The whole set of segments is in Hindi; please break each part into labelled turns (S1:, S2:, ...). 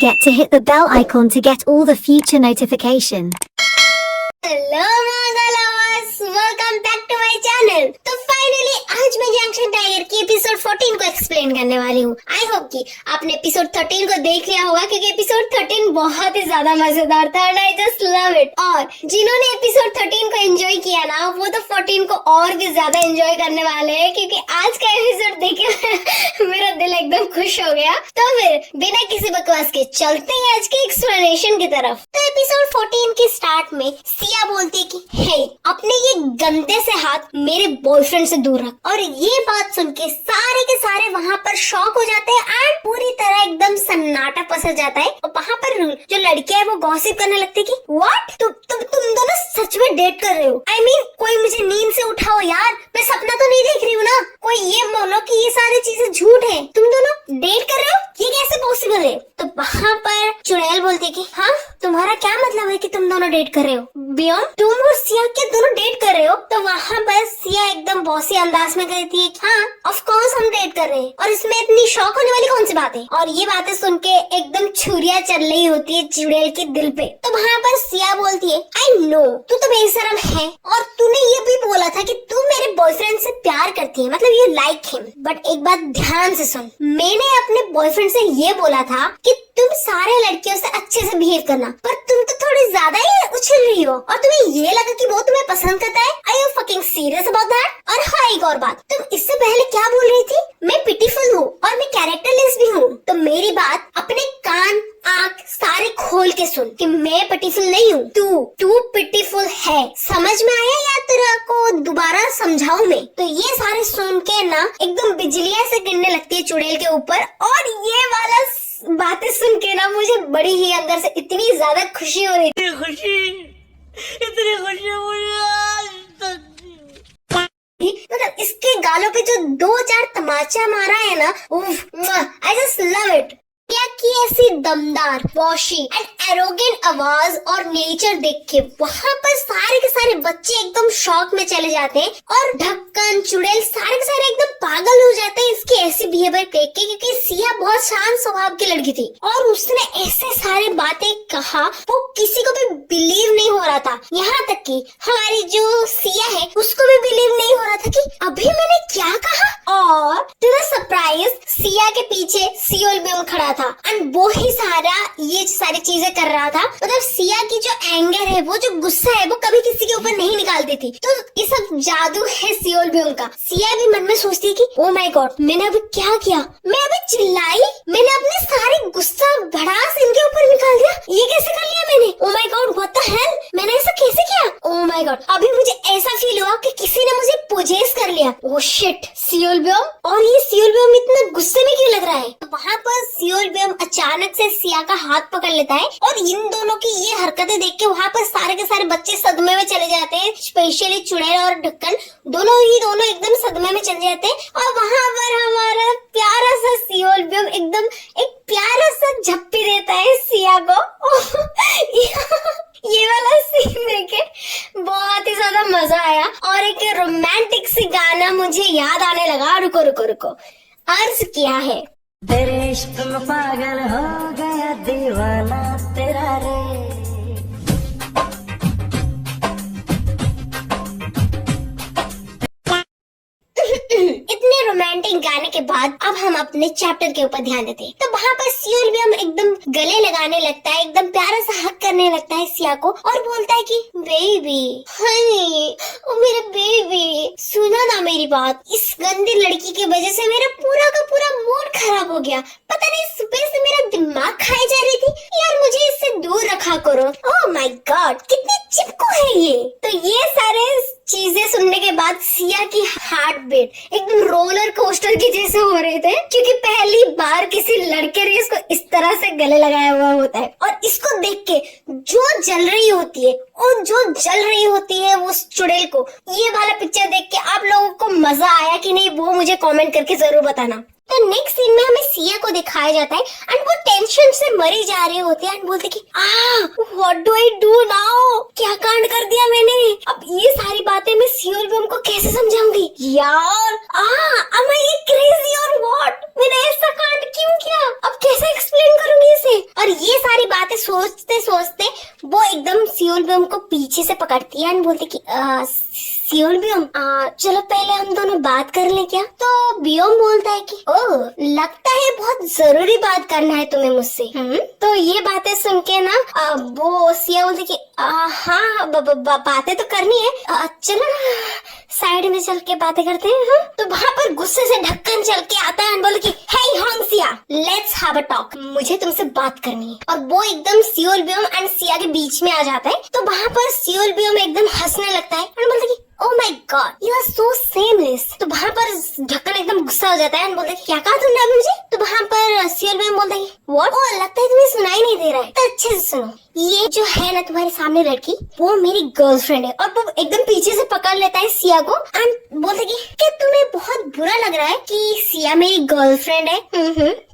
S1: forget to hit the bell icon to get all the future notification.
S2: Hello welcome back to my channel. तो फाइनली आज मैं जंक्शन टाइगर की एपिसोड 14 को एक्सप्लेन करने वाली हूँ। आई होप कि आपने एपिसोड 13 को देख लिया होगा क्योंकि एपिसोड 13 बहुत ही ज्यादा मजेदार था and I just love it. और जिन्होंने एपिसोड 13 को एंजॉय किया ना वो तो 14 को और भी ज्यादा एंजॉय करने वाले हैं क्योंकि आज का एपिसोड देखे मेरा दिल एकदम खुश हो गया। तो फिर बिना किसी बकवास के चलते हैं आज के एक्सप्लेनेशन की तरफ। तो एपिसोड 14 के स्टार्ट में सिया बोलती कि हे अपने ये गंदे से हाथ मेरे बॉयफ्रेंड से दूर रख। और ये बात सुन के सारे वहाँ पर शॉक हो जाते हैं एंड पूरी तरह एकदम सन्नाटा पसर जाता है। और वहाँ पर जो लड़कियां है वो गॉसिप करने लगती है कि व्हाट तुम दोनों सच में डेट कर रहे हो। I mean, कोई मुझे नींद से उठाओ यार, मैं सपना तो नहीं देख रही हूँ ना। कोई ये बोलो कि ये सारी चीजें झूठ है, तुम दोनों डेट कर रहे हो, ये कैसे पॉसिबल है। तो वहाँ पर चुड़ैल बोलती है कि हाँ तुम्हारा क्या मतलब है कि तुम दोनों डेट कर रहे हो। बियॉन्ड तुम और सिया क्या दोनों डेट कर रहे हो। तो वहाँ पर सिया एकदम बॉसी अंदाज में कहती है कि हाँ ऑफ कोर्स हम डेट कर रहे हैं और इसमें इतनी शौक होने वाली कौन सी बात है। और ये बातें सुन के एकदम छुरिया चल रही होती है चुड़ैल के दिल पे। तो वहाँ पर सिया बोलती है आई नो तू तो बेशरम है और तूने ये भी बोला था कि तू मेरे बॉयफ्रेंड से प्यार करती है, मतलब यू लाइक हिम। बट एक बात ध्यान से सुन, मैंने अपने बॉयफ्रेंड से ये बोला था कि तुम सारे लड़कियों से अच्छे से बिहेव करना, पर तुम तो थोड़ी ज्यादा ही उछल रही हो और तुम्हें ये लगा कि वो तुम्हें पसंद करता है। Are you fucking serious about that? और हाँ एक और बात, तुम इससे पहले क्या बोल रही थी, मैं पिटीफुल हूँ और मैं कैरेक्टरलेस भी हूँ। तो मेरी बात अपने कान आँख सारे खोल के सुन कि मैं पिटीफुल नहीं हूँ, तू पिटीफुल है। समझ में आया या तेरा को दोबारा समझाऊं मैं। तो ये सारे सुन के ना एकदम बिजलियां से गिरने लगती है चुड़ैल के ऊपर। और ये वाला बातें सुन के ना मुझे बड़ी ही अंदर से इतनी ज्यादा खुशी हो रही थी। इतनी खुशी मतलब इसके गालों पे जो 2-4 तमाचा मारा है ना, आई जस्ट लव इट। क्या की ऐसी दमदार वॉशी एंड एरोगेंट आवाज और नेचर देख के वहाँ पर सारे के सारे बच्चे एकदम शॉक में चले जाते हैं और ढक्कन चुड़ैल सारे के सारे एकदम पागल हो जाते हैं इसकी ऐसी बिहेवियर देख के। क्योंकि सिया बहुत शांत स्वभाव की लड़की थी और उसने ऐसे सारे बातें कहा वो किसी को भी बिलीव नहीं हो रहा था। यहाँ तक कि हमारी जो सिया है उसको भी बिलीव नहीं हो रहा था कि अभी मैंने क्या कहा। और टू द सरप्राइज सिया के पीछे सियोल बेम खड़ा था एंड वो ही ये सारी चीजें कर रहा था। मतलब सिया की जो एंगर है, वो जो गुस्सा है, वो कभी किसी के ऊपर नहीं निकालती थी। तो ये सब जादू है सियोल बेम का। सिया भी मन में सोचती है कि ओ माय गॉड मैंने अभी क्या किया, मैं अभी चिल्लाई, मैंने अपने सारे गुस्सा भड़ास इनके ऊपर निकाल दिया, ये कैसे कर लिया मैंने। Oh my God what the hell, मैंने ऐसा कैसे किया। ओ माय गॉड अभी मुझे ऐसा फील हुआ कि किसी ने मुझे पोजेस कर लिया। ओ शिट सियोल बेम। और ये सियोल बेम इतना गुस्से में क्यों लग रहा है। तो वहाँ पर सियोल बेम अचानक से सिया का हाथ पकड़ लेता है और इन दोनों की ये हरकतें देख के वहाँ पर सारे के सारे बच्चे सदमे में चले जाते हैं। स्पेशली चुड़ैल और ढक्कन दोनों एकदम सदमे में चले जाते हैं। और वहाँ पर हमारा प्यारा सा सियोल बेम एकदम एक प्यारा सा झप्पी देता है सिया को। ये वाला सीन देखे बहुत ही ज्यादा मजा आया और एक रोमांटिक सी गाना मुझे याद आने लगा। रुको अर्ज किया है
S3: तेरे इश्क में पागल हो गया दीवाना तेरा रे।
S2: इतने रोमांटिक गाने के बाद अब हम अपने चैप्टर के ऊपर ध्यान देते हैं। तो वहाँ पर सियोल भी हम एकदम गले लगाने लगता है, एकदम प्यारा सा हक करने लगता है सिया को और बोलता है कि बेबी हनी ओ मेरे बेबी सुनो ना मेरी बात, इस गंदी लड़की की वजह से मेरा पूरा का पूरा मूड खराब हो गया। पता नहीं सुबह से मेरा दिमाग खाई जा रही थी यार, मुझे इससे दूर रखा करो। ओह माय गॉड कितनी चिपकू है ये। तो ये सारे चीजें सुनने के बाद सिया की हार्ट बीट एकदम रोलर कोस्टर की जैसे हो रहे थे क्योंकि पहली बार किसी लड़के ने इसको इस तरह से गले लगाया हुआ होता है। और इसको देख के जो जल रही होती है वो चुड़ैल को, ये वाला पिक्चर देख के आप लोगों को मजा आया कि नहीं वो मुझे कमेंट करके जरूर बताना। तो नेक्स्ट सीन में हमें सिया को दिखाया जाता है एंड वो टेंशन से मरी जा रहे होते हैं एंड बोलते कि what do I do now, क्या कांड कर दिया मैंने। अब ये सारी बातें मैं सियोल बेम को कैसे समझाऊंगी यार। am I crazy or what? मैंने ऐसा कांड क्यों किया, अब कैसे एक्सप्लेन करूंगी इसे। और सारी बातें सोचते सोचते वो एकदम सियोल बियोम को पीछे से पकड़ती है और बोलती कि सियोल बियोम, चलो पहले हम दोनों बात कर ले क्या। तो बियोम बोलता है कि ओह, लगता है बहुत जरूरी बात करना है तुम्हें मुझसे। तो ये बातें सुन के ना वो सिया बोलती कि हाँ बातें तो करनी है, चलो ना साइड में चल के बातें करते हैं। हाँ? तो वहाँ पर गुस्से से ढक्कन चल के आता है और बोले कि हे हांग सिया, लेट्स हैव अ टॉक, मुझे तुमसे बात करनी है। और वो एकदम सियोल बियोम एंड सिया के बीच में आ जाता है। तो वहाँ पर सियोल बियोम एकदम हंसने लगता है और बोलता है कि oh my god, you are so seamless. तो वहाँ पर ढक्कन एकदम गुस्सा हो जाता है और बोलता है क्या कहा तुमने अभी मुझे। तो वहाँ पर सियोल बियोम बोलता है व्हाट, ओह लगता है तुम्हें सुनाई नहीं दे रहा है, तो अच्छे से सुनो। ये जो है ना तुम्हारे सामने लड़की, वो मेरी गर्लफ्रेंड है। और वो एकदम पीछे से पकड़ लेता है सिया को एंड बोलता है कि तुम्हें बहुत बुरा लग रहा है कि सिया मेरी गर्लफ्रेंड है।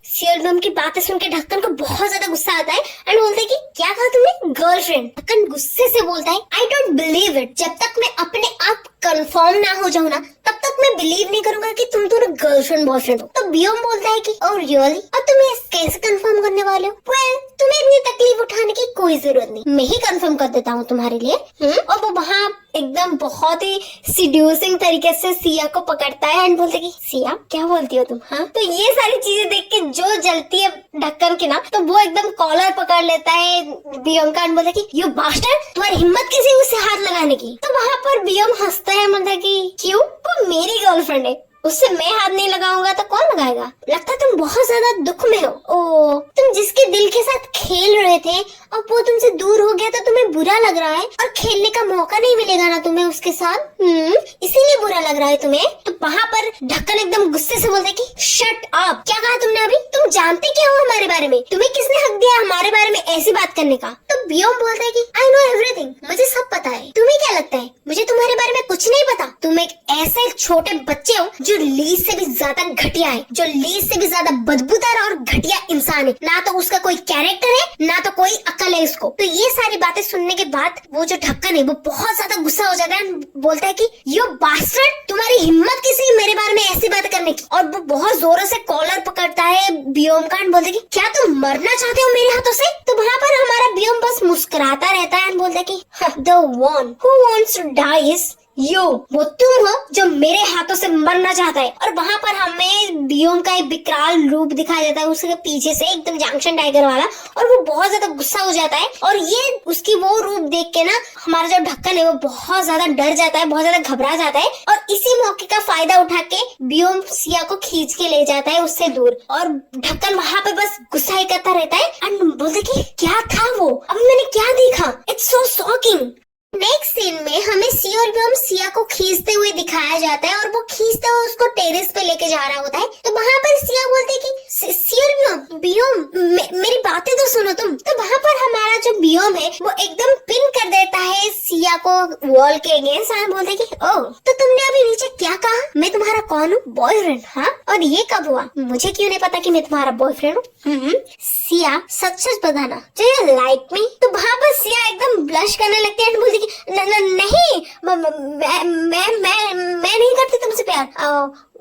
S2: सियोल बियोम की बातें सुन के ढक्कन को बहुत ज्यादा गुस्सा आता है एंड बोलता है कि क्या कहा तुमने, गर्लफ्रेंड। ढक्कन गुस्से से बोलता है आई डोंट बिलीव इट, जब तक मैं अपने आप कंफर्म ना हो जाऊँ ना तब तक मैं बिलीव नहीं करूंगा कि तुम दोनों गर्लफ्रेंड बॉयफ्रेंड हो। तो बियोम बोलता है कि ओह रियली, और तुम ये कैसे कंफर्म करने वाले हो। वेल, तुम्हें इतनी तकलीफ उठाने की कोई जरूरत नहीं, मैं ही कंफर्म कर देता हूँ तुम्हारे लिए। और वो वहाँ एकदम बहुत ही सीड्यूसिंग तरीके से सिया को पकड़ता है एंड बोलते कि सिया क्या बोलती हो तुम। हाँ, तो ये सारी चीजें देख के जो जलती है ढक्कन की ना, तो वो एकदम कॉलर पकड़ लेता है बियोम का एंड बोलता है कि यू बास्टर्ड, तुम्हारी हिम्मत कैसे उससे हाथ लगाने की। तो वहाँ पर बियोम हंसता है, बोलता है कि क्यों, वो मेरी गर्लफ्रेंड है, उससे मैं हाथ नहीं लगाऊंगा तो कौन लगाएगा। लगता है तुम बहुत ज्यादा दुख में हो। ओ, तुम जिसके दिल के साथ खेल रहे थे और वो तुमसे दूर हो गया तो तुम्हें बुरा लग रहा है और खेलने का मौका नहीं मिलेगा ना तुम्हें उसके साथ, इसीलिए बुरा लग रहा है तुम्हें। तो वहाँ पर ढक्कन एकदम गुस्से से बोलता है कि शट अप, क्या कहा तुमने अभी, तुम जानते क्या हो हमारे बारे में, तुम्हें किसने हक दिया हमारे बारे में ऐसी बात करने का। तो बियोम बोलता है कि आई नो एवरीथिंग, मुझे सब पता है। तुम्हें क्या लगता है मुझे तुम्हारे बारे में कुछ नहीं पता। तुम एक ऐसे छोटे बच्चे हो जो लीज से भी ज्यादा घटिया है, जो लीज से भी ज्यादा बदबूदार और घटिया इंसान है। ना तो उसका कोई कैरेक्टर है ना तो कोई अकल है उसको। तो ये सारी बातें सुनने के बाद वो जो ढक्कन है वो बहुत ज्यादा गुस्सा हो जाता है, बोलता है कि यू बास्टर्ड, तुम्हारी हिम्मत किसी मेरे बारे में ऐसी बात करने की। और वो बहुत जोरों से कॉलर पकड़ता है बियोम का, बोलता है कि क्या तुम मरना चाहते हो मेरे हाथों से। तो वहाँ पर हमारा बियोम बस मुस्कुराता रहता है, बोलता है कि the one who wants to die is you, वो तुम हो जो मेरे हाथों से मरना चाहता है। और वहाँ पर हमें बियोम का एक विकराल रूप दिखाई देता है उसके पीछे से, एकदम जंक्शन टाइगर वाला, और वो बहुत ज्यादा गुस्सा हो जाता है। और ये उसकी वो रूप देख के ना हमारा जो ढक्कन है वो बहुत ज्यादा डर जाता है, बहुत ज्यादा घबरा जाता है। और इसी मौके का फायदा उठा के बियोम सिया को खींच के ले जाता है उससे दूर। और ढक्कन वहाँ पे बस गुस्सा ही करता रहता है एंड बोलते कि क्या था वो, अभी मैंने क्या देखा, it's so shocking. Next scene में हमें सियोल बियोम सिया को खींचते हुए दिखाया जाता है और वो खींचते हुए उसको टेरेस पे लेके जा रहा होता है। तो वहाँ पर सिया बोलते है कि सियोल बियोम मेरी बातें तो सुनो तुम। तो वहाँ पर हमारा जो बियोम है वो एकदम पिन कर देता है सिया को वॉल के अगेंस्ट और बोलते है कि ओह, तो तुमने अभी नीचे क्या कहा, मैं तुम्हारा कौन हूँ, बॉयफ्रेंड। हाँ, और ये कब हुआ, मुझे क्यों नहीं पता कि मैं तुम्हारा बॉयफ्रेंड हूँ। सिया सच सच बताना, डू यू लाइक मी। तो वहाँ पर सिया एकदम ब्लश करने लगती है, बोलती नहीं, मैं नहीं करती तुमसे प्यार,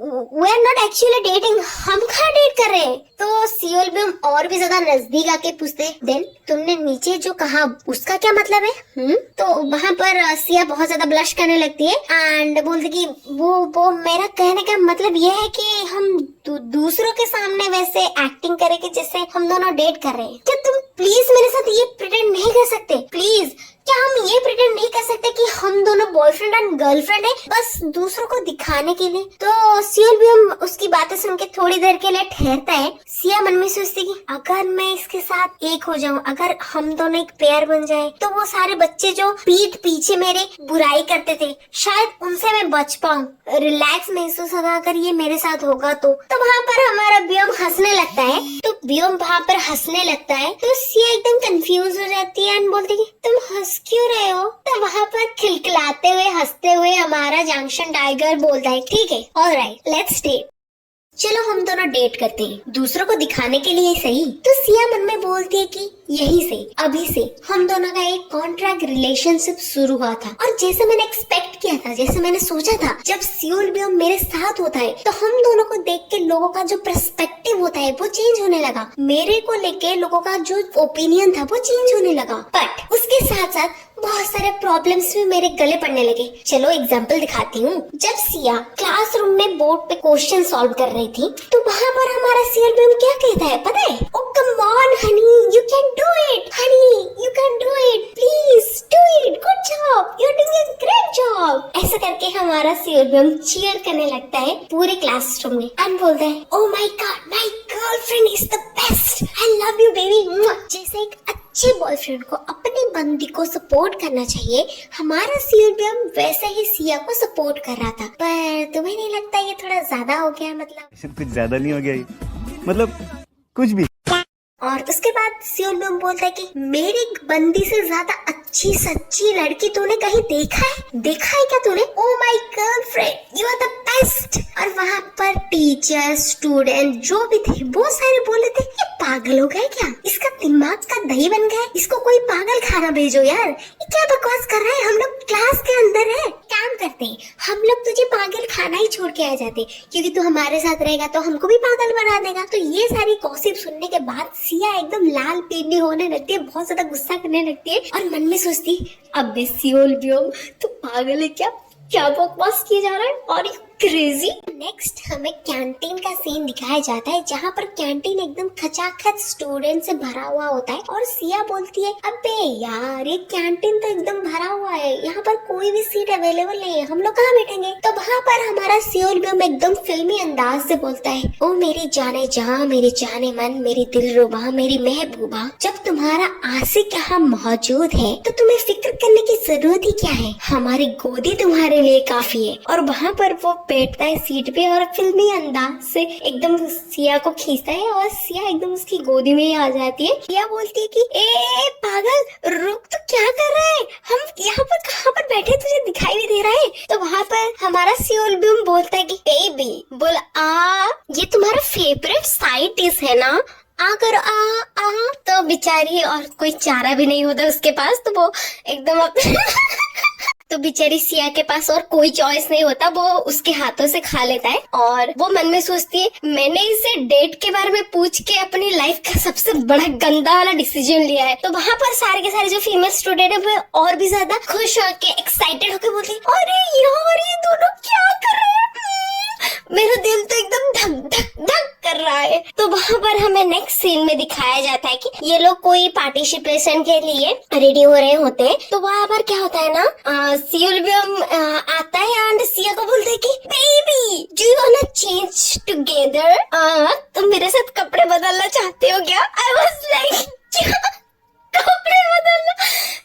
S2: we are not actually dating, हम कहाँ डेट कर रहे हैं। तो सियोल बियोम और भी ज्यादा नजदीक आके पूछते देन तुमने नीचे जो कहा उसका क्या मतलब है। तो वहाँ पर सिया बहुत ज्यादा ब्लश करने लगती है एंड बोलती कि वो मेरा कहने का मतलब ये है कि हम दूसरों के सामने वैसे एक्टिंग करें कि जैसे हम दोनों डेट कर रहे हैं। क्या तुम प्लीज मेरे साथ ये प्रिटेंड नहीं कर सकते, प्लीज क्या हम ये प्रिटेंड नहीं कर सकते कि हम दोनों बॉयफ्रेंड एंड गर्लफ्रेंड है, बस दूसरों को दिखाने के लिए। तो सियोल बियोम उसकी बातें सुन के थोड़ी देर के लिए ठहरता है। सिया मन में सोचती कि अगर मैं इसके साथ एक हो जाऊं, अगर हम दोनों एक पेयर बन जाए, तो वो सारे बच्चे जो पीठ पीछे मेरे बुराई करते थे शायद उनसे मैं बच पाऊं, रिलैक्स महसूस होगा अगर ये मेरे साथ होगा। तो वहाँ पर हमारा बियोम हंसने लगता है। तो बियोम वहाँ पर हंसने लगता है तो सिया एकदम कंफ्यूज हो जाती है एंड बोलती है तुम हंस क्यों रहे हो। तो वहाँ पर खिलखिलाते हुए हंसते हुए हमारा जंक्शन टाइगर बोलता है ठीक है, ऑलराइट, लेट्स डेट। चलो हम दोनों डेट करते हैं, दूसरों को दिखाने के लिए सही। तो सिया मन में बोलती है कि यही से, अभी से हम दोनों का एक कॉन्ट्रैक्ट रिलेशनशिप शुरू हुआ था। और जैसे मैंने एक्सपेक्ट किया था, जैसे मैंने सोचा था, जब सियोल बियोम मेरे साथ होता है तो हम दोनों को देख के लोगों का जो पर्सपेक्टिव होता है वो चेंज होने लगा। मेरे को लेके लोगों का जो ओपिनियन था वो चेंज होने लगा। बट उसके साथ साथ बहुत सारे प्रॉब्लम्स भी मेरे गले पड़ने लगे। चलो एग्जाम्पल दिखाती हूँ। जब सिया क्लासरूम में बोर्ड पे क्वेश्चन सॉल्व कर रही थी तो वहाँ पर हमारा सियोल बियोम क्या कहता है पता है? Oh come on honey, you can do it honey, you can do it, please do it, good job, you are doing a great job. ऐसा करके हमारा सियोल बियोम चीयर करने लगता है पूरे क्लासरूम में एंड बोलता है oh my God, my girlfriend is the best, I love you baby. जैसे एक अच्छे बॉयफ्रेंड को अपनी बंदी को सपोर्ट करना चाहिए, हमारा सियोल बियोम वैसे ही सिया को सपोर्ट कर रहा था। पर तुम्हें नहीं लगता ये थोड़ा ज्यादा हो गया? मतलब
S4: कुछ ज्यादा नहीं हो गया ये? मतलब कुछ भी।
S2: और उसके बाद सियोल बियोम बोलता है कि मेरी बंदी से ज्यादा अच्छी सच्ची लड़की तूने कहीं देखा है? देखा है क्या तूने? Oh my girlfriend, you are the best. और वहाँ पर टीचर, स्टूडेंट जो भी थे वो सारे बोले थे ये पागल हो गया क्या? इसका दिमाग का दही बन गया है, इसको कोई पागल खाना भेजो यार। ये क्या बकवास कर रहा है? हम लोग क्लास के अंदर है, काम करते हैं, हम लोग तुझे पागल खाना ही छोड़ के आ जाते, क्योंकि तू हमारे साथ रहेगा तो हमको भी पागल बना देगा। तो ये सारी गॉसिप सुनने के बाद सिया एकदम लाल पीली होने लगती है, बहुत ज्यादा गुस्सा करने लगती है और मन में सोचती अबे सियोल बियोम तू पागल है क्या? क्या बकवास किया जा रहा है? और क्रेजी। नेक्स्ट हमें कैंटीन का सीन दिखाया जाता है जहाँ पर कैंटीन एकदम खचाखच स्टूडेंट से भरा हुआ होता है और सिया बोलती है अबे यार ये कैंटीन तो एकदम भरा हुआ है, यहाँ पर कोई भी सीट अवेलेबल नहीं है, हम लोग कहाँ बैठेंगे? तो वहाँ पर हमारा सियोल बियोम एकदम फिल्मी अंदाज से बोलता है ओ मेरी जाने जहाँ, मेरी जाने मन, मेरी दिलरुबा, मेरी महबूबा, जब तुम्हारा आशिक यहाँ मौजूद है तो तुम्हें फिक्र करने की जरूरत ही क्या है, हमारी गोदी तुम्हारे लिए काफी है। और वहाँ पर वो बैठता है सीट पे और फिल्मी अंदाज से एकदम सिया को खींचता है और सिया एकदम उसकी गोदी में ही आ जाती है। सिया बोलती है कि ए पागल रुक, तो क्या कर रहा है? हम यहाँ पर कहाँ पर बैठे, तुझे दिखाई भी दे रहा है? तो वहाँ पर हमारा सियोल बियोम बोलता है कि बेबी बोल आ, ये तुम्हारा फेवरेट साइड डिश है ना, आकर आ। तो बेचारी और कोई चारा भी नहीं होता उसके पास, तो वो एकदम तो बेचारी सिया के पास और कोई चॉइस नहीं होता, वो उसके हाथों से खा लेता है। और वो मन में सोचती है मैंने इसे डेट के बारे में पूछ के अपनी लाइफ का सबसे बड़ा गंदा वाला डिसीजन लिया है। तो वहाँ पर सारे के सारे जो फीमेल स्टूडेंट है वो और भी ज्यादा खुश होके एक्साइटेड होके बोलती है अरे यार ये दोनों क्या कर रहे हैं, मेरा दिल तो एकदम धक धक धक कर रहा है। तो वहाँ पर हमें नेक्स्ट सीन में दिखाया जाता है कि ये लोग कोई पार्टिसिपेशन के लिए रेडी हो रहे होते हैं। तो वहाँ पर क्या होता है ना, सियोल बियोम आता है एंड सिया को बोलते है कि baby do you वांना change together, तुम मेरे साथ कपड़े बदलना चाहते हो क्या? आई वाज लाइक क्या कपड़े बदलना,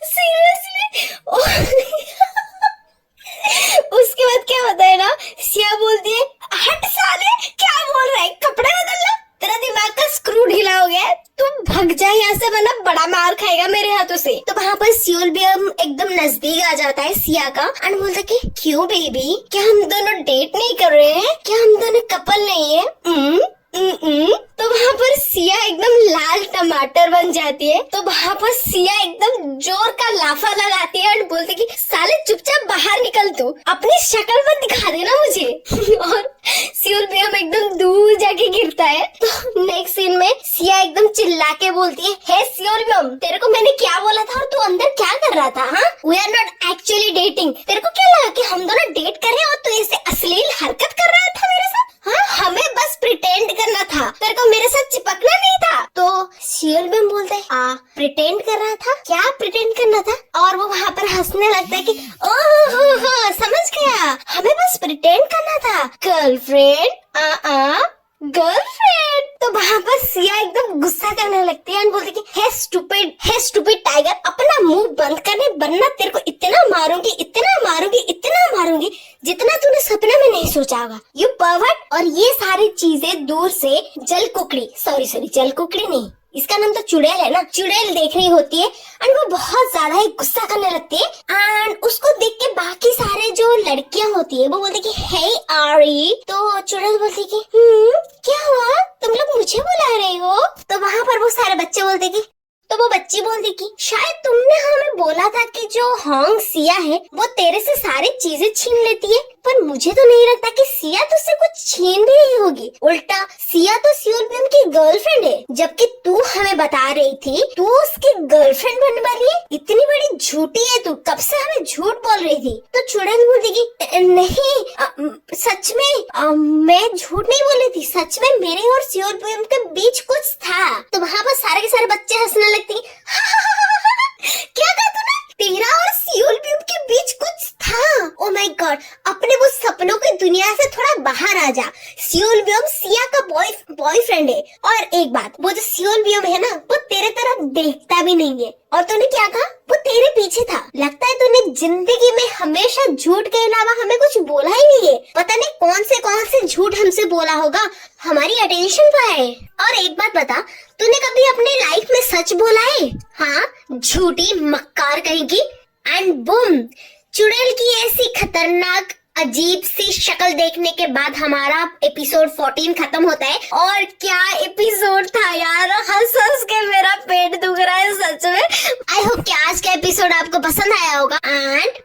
S2: सीरियसली? उसके बाद क्या होता है ना, सिया बोलती है हट साले क्या बोल रहा है, कपड़े बदलना, तेरा दिमाग का स्क्रू ढीला हो गया है, तुम भाग जा यहाँ से वरना बड़ा मार खाएगा मेरे हाथों से। तो वहाँ पर सियोल बियोम एकदम नजदीक आ जाता है सिया का एंड बोलता है कि क्यों बेबी, क्या हम दोनों डेट नहीं कर रहे हैं? क्या हम दोनों कपल नहीं है? तो वहाँ पर सिया एकदम लाल टमाटर बन जाती है। तो वहाँ पर सिया एकदम जोर का लाफा लगाती है और बोलती कि साले चुपचाप बाहर निकल, तू अपनी शक्ल मत दिखा देना मुझे। और सियोल बियोम एकदम दूर जाके गिरता है। तो नेक्स्ट सीन में सिया एकदम चिल्ला के बोलती है हे सियोल बियोम, तेरे को मैंने क्या बोला था और तू अंदर क्या कर रहा था? हाँ, we are not actually dating. तेरे को क्या लगा कि हम दोनों डेट कर रहे हैं और तू ऐसे अश्लील हरकत कर रहा था मेरे साथ? हाँ, हमें बस प्रिटेंड करना था, तेरे को मेरे साथ चिपकना नहीं था। तो सियोल बियोम बोलते हैं प्रिटेंड कर रहा था? क्या प्रिटेंड करना था? और वो वहाँ पर हंसने लगता है कि ओह समझ गया, हमें बस प्रिटेंड करना था। Girlfriend girlfriend. तो वहाँ पर सिया एकदम गुस्सा करने लगती है और बोलती कि हे स्टूपिड टाइगर, अपना मुंह बंद करने वरना तेरे को इतना मारूंगी, इतना मारूंगी, इतना मारूंगी जितना तूने सपने में नहीं सोचा होगा, यू परवर्ट। और ये सारी चीजें दूर से जल कुकड़ी नहीं, इसका नाम तो चुड़ैल है ना, चुड़ैल देख रही होती है एंड वो बहुत ज्यादा ही गुस्सा करने लगती है एंड उसको देख के बाकी सारे जो लड़कियां होती है वो बोलती कि हे आरी, तो चुड़ैल बोलती कि क्या हुआ, तुम लोग मुझे बुला रहे हो? तो वहाँ पर वो सारे बच्चे बोलते कि, तो वो बच्ची बोलती कि शायद तुमने हमें बोला था कि जो होंग सिया है वो तेरे से सारी चीजें छीन लेती है, पर मुझे तो नहीं लगता कि सिया तुझसे कुछ छीन भी नहीं होगी। उल्टा सिया तो सियोलबियम की गर्लफ्रेंड है, जबकि तू हमें बता रही थी तू उसकी गर्लफ्रेंड बनने वाली है। इतनी बड़ी झूठी है तू, कब से हमें झूठ बोल रही थी? तो चुड़ैल बोलती कि नहीं, सच में मैं झूठ नहीं बोल रही थी, सच में मेरे और सियोलबियम के बीच कुछ था। तो वहाँ पर सारे के सारे बच्चे हंसने लगते हैं। क्या कहा तूने? तेरा और सियोलबियम के बीच कुछ था? ओ माय गॉड, अपने वो सपनों की दुनिया से थोड़ा बाहर आ जा। सियोलबियम सिया का बॉयफ्रेंड है। और एक बात, वो जो सियोलबियम है ना वो तेरे तरफ देखता भी नहीं है। और तूने क्या कहा? वो तेरे पीछे था। लगता है तूने जिंदगी में हमेशा झूठ के अलावा हमें कुछ बोला ही नहीं है। पता नहीं कौन से झूठ हमसे बोला होगा, हमारी अटेंशन पाए। और एक बात बता, तूने कभी अपने लाइफ में सच बोला है? हाँ, झूठी मक्कार कहेगी। एंड बूम, चुड़ैल की ऐसी खतरनाक अजीब सी शक्ल देखने के बाद हमारा एपिसोड 14 खत्म होता है। और क्या एपिसोड था यार, हंस हंस के मेरा पेट दुख रहा है सच में। आई होप कि आज का एपिसोड आपको पसंद आया होगा। एंड